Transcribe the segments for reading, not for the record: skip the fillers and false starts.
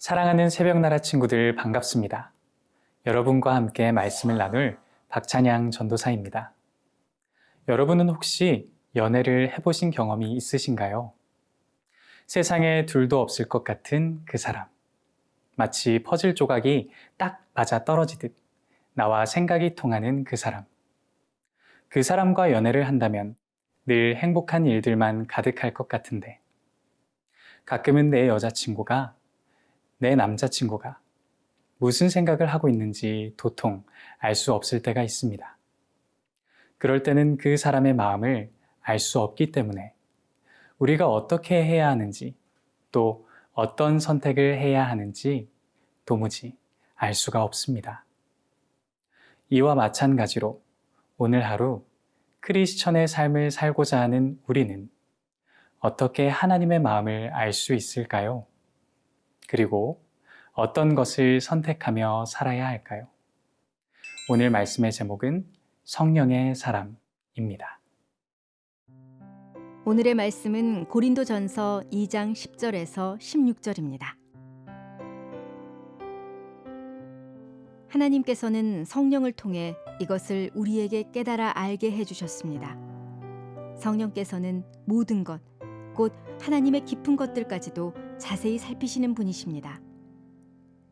사랑하는 새벽나라 친구들 반갑습니다. 여러분과 함께 말씀을 나눌 박찬양 전도사입니다. 여러분은 혹시 연애를 해보신 경험이 있으신가요? 세상에 둘도 없을 것 같은 그 사람. 마치 퍼즐 조각이 딱 맞아 떨어지듯 나와 생각이 통하는 그 사람. 그 사람과 연애를 한다면 늘 행복한 일들만 가득할 것 같은데 가끔은 내 여자친구가, 내 남자친구가 무슨 생각을 하고 있는지 도통 알 수 없을 때가 있습니다. 그럴 때는 그 사람의 마음을 알 수 없기 때문에 우리가 어떻게 해야 하는지 또 어떤 선택을 해야 하는지 도무지 알 수가 없습니다. 이와 마찬가지로 오늘 하루 크리스천의 삶을 살고자 하는 우리는 어떻게 하나님의 마음을 알 수 있을까요? 그리고 어떤 것을 선택하며 살아야 할까요? 오늘 말씀의 제목은 성령의 사람입니다. 오늘의 말씀은 고린도전서 2장 10절에서 16절입니다. 하나님께서는 성령을 통해 이것을 우리에게 깨달아 알게 해주셨습니다. 성령께서는 모든 것, 곧 하나님의 깊은 것들까지도 자세히 살피시는 분이십니다.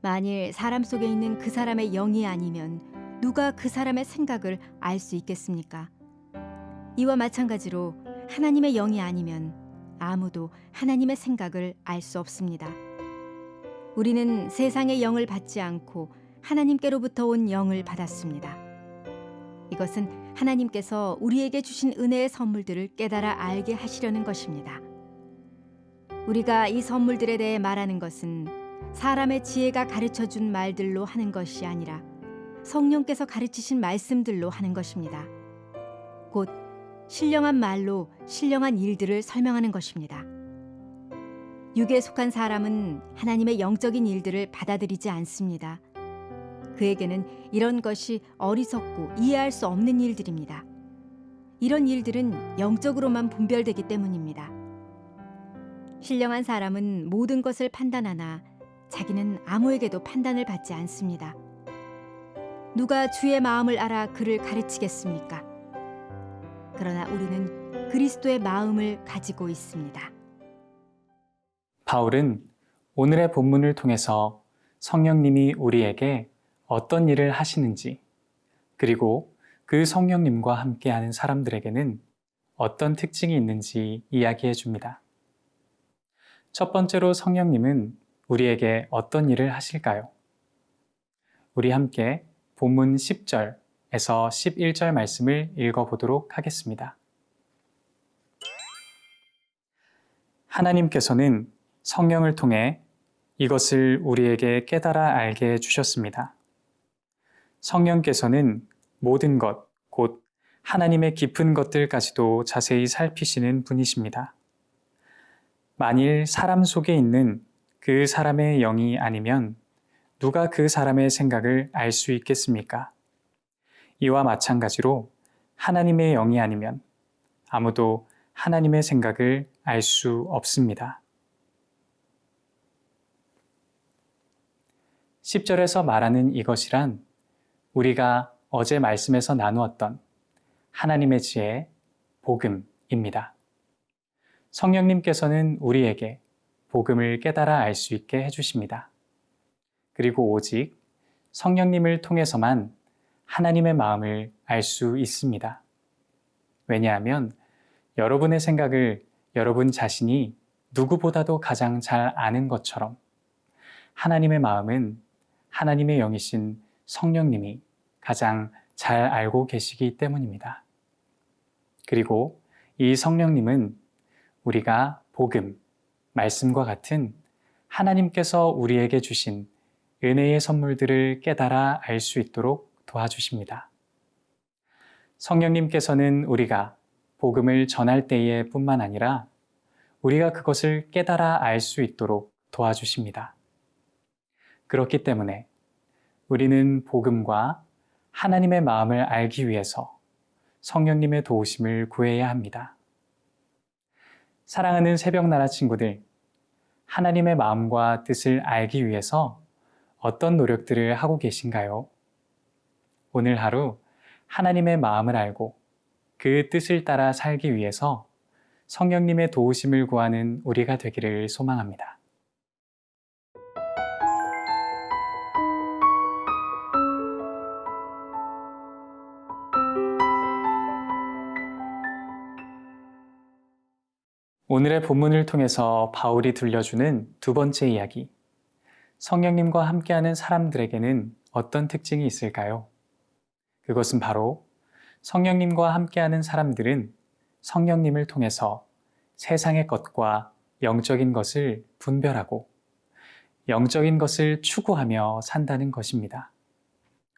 만일 사람 속에 있는 그 사람의 영이 아니면 누가 그 사람의 생각을 알 수 있겠습니까? 이와 마찬가지로 하나님의 영이 아니면 아무도 하나님의 생각을 알 수 없습니다. 우리는 세상의 영을 받지 않고 하나님께로부터 온 영을 받았습니다. 이것은 하나님께서 우리에게 주신 은혜의 선물들을 깨달아 알게 하시려는 것입니다. 우리가 이 선물들에 대해 말하는 것은 사람의 지혜가 가르쳐준 말들로 하는 것이 아니라 성령께서 가르치신 말씀들로 하는 것입니다. 곧 신령한 말로 신령한 일들을 설명하는 것입니다. 육에 속한 사람은 하나님의 영적인 일들을 받아들이지 않습니다. 그에게는 이런 것이 어리석고 이해할 수 없는 일들입니다. 이런 일들은 영적으로만 분별되기 때문입니다. 신령한 사람은 모든 것을 판단하나 자기는 아무에게도 판단을 받지 않습니다. 누가 주의 마음을 알아 그를 가르치겠습니까? 그러나 우리는 그리스도의 마음을 가지고 있습니다. 바울은 오늘의 본문을 통해서 성령님이 우리에게 어떤 일을 하시는지, 그리고 그 성령님과 함께하는 사람들에게는 어떤 특징이 있는지 이야기해 줍니다. 첫 번째로 성령님은 우리에게 어떤 일을 하실까요? 우리 함께 본문 10절에서 11절 말씀을 읽어보도록 하겠습니다. 하나님께서는 성령을 통해 이것을 우리에게 깨달아 알게 해주셨습니다. 성령께서는 모든 것, 곧 하나님의 깊은 것들까지도 자세히 살피시는 분이십니다. 만일 사람 속에 있는 그 사람의 영이 아니면 누가 그 사람의 생각을 알 수 있겠습니까? 이와 마찬가지로 하나님의 영이 아니면 아무도 하나님의 생각을 알 수 없습니다. 10절에서 말하는 이것이란 우리가 어제 말씀에서 나누었던 하나님의 지혜, 복음입니다. 성령님께서는 우리에게 복음을 깨달아 알 수 있게 해주십니다. 그리고 오직 성령님을 통해서만 하나님의 마음을 알 수 있습니다. 왜냐하면 여러분의 생각을 여러분 자신이 누구보다도 가장 잘 아는 것처럼 하나님의 마음은 하나님의 영이신 성령님이 가장 잘 알고 계시기 때문입니다. 그리고 이 성령님은 우리가 복음, 말씀과 같은 하나님께서 우리에게 주신 은혜의 선물들을 깨달아 알 수 있도록 도와주십니다. 성령님께서는 우리가 복음을 전할 때에 뿐만 아니라 우리가 그것을 깨달아 알 수 있도록 도와주십니다. 그렇기 때문에 우리는 복음과 하나님의 마음을 알기 위해서 성령님의 도우심을 구해야 합니다. 사랑하는 새벽나라 친구들, 하나님의 마음과 뜻을 알기 위해서 어떤 노력들을 하고 계신가요? 오늘 하루 하나님의 마음을 알고 그 뜻을 따라 살기 위해서 성령님의 도우심을 구하는 우리가 되기를 소망합니다. 오늘의 본문을 통해서 바울이 들려주는 두 번째 이야기. 성령님과 함께하는 사람들에게는 어떤 특징이 있을까요? 그것은 바로 성령님과 함께하는 사람들은 성령님을 통해서 세상의 것과 영적인 것을 분별하고 영적인 것을 추구하며 산다는 것입니다.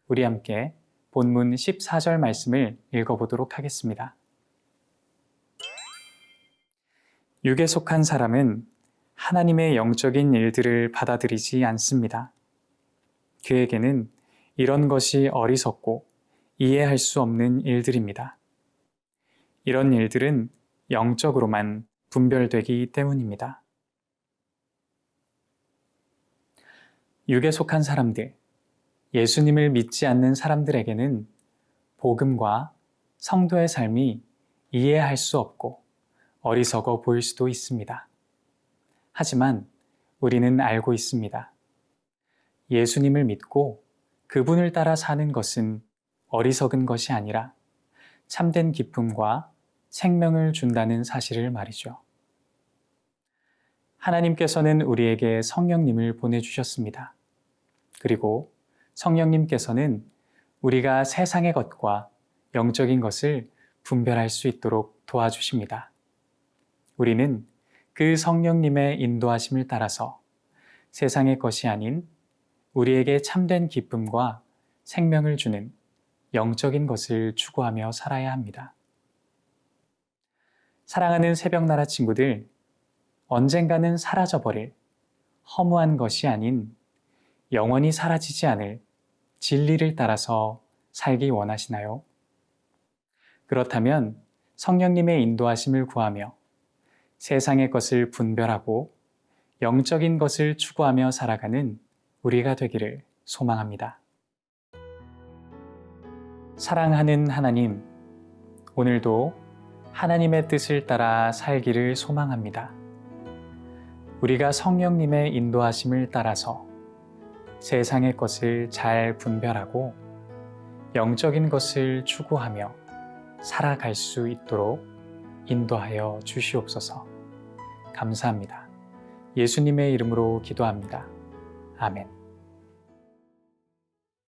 우리 함께 본문 14절 말씀을 읽어보도록 하겠습니다. 육에 속한 사람은 하나님의 영적인 일들을 받아들이지 않습니다. 그에게는 이런 것이 어리석고 이해할 수 없는 일들입니다. 이런 일들은 영적으로만 분별되기 때문입니다. 육에 속한 사람들, 예수님을 믿지 않는 사람들에게는 복음과 성도의 삶이 이해할 수 없고 어리석어 보일 수도 있습니다. 하지만 우리는 알고 있습니다. 예수님을 믿고 그분을 따라 사는 것은 어리석은 것이 아니라 참된 기쁨과 생명을 준다는 사실을 말이죠. 하나님께서는 우리에게 성령님을 보내주셨습니다. 그리고 성령님께서는 우리가 세상의 것과 영적인 것을 분별할 수 있도록 도와주십니다. 우리는 그 성령님의 인도하심을 따라서 세상의 것이 아닌 우리에게 참된 기쁨과 생명을 주는 영적인 것을 추구하며 살아야 합니다. 사랑하는 새벽나라 친구들, 언젠가는 사라져버릴 허무한 것이 아닌 영원히 사라지지 않을 진리를 따라서 살기 원하시나요? 그렇다면 성령님의 인도하심을 구하며 세상의 것을 분별하고 영적인 것을 추구하며 살아가는 우리가 되기를 소망합니다. 사랑하는 하나님, 오늘도 하나님의 뜻을 따라 살기를 소망합니다. 우리가 성령님의 인도하심을 따라서 세상의 것을 잘 분별하고 영적인 것을 추구하며 살아갈 수 있도록 인도하여 주시옵소서. 감사합니다. 예수님의 이름으로 기도합니다. 아멘.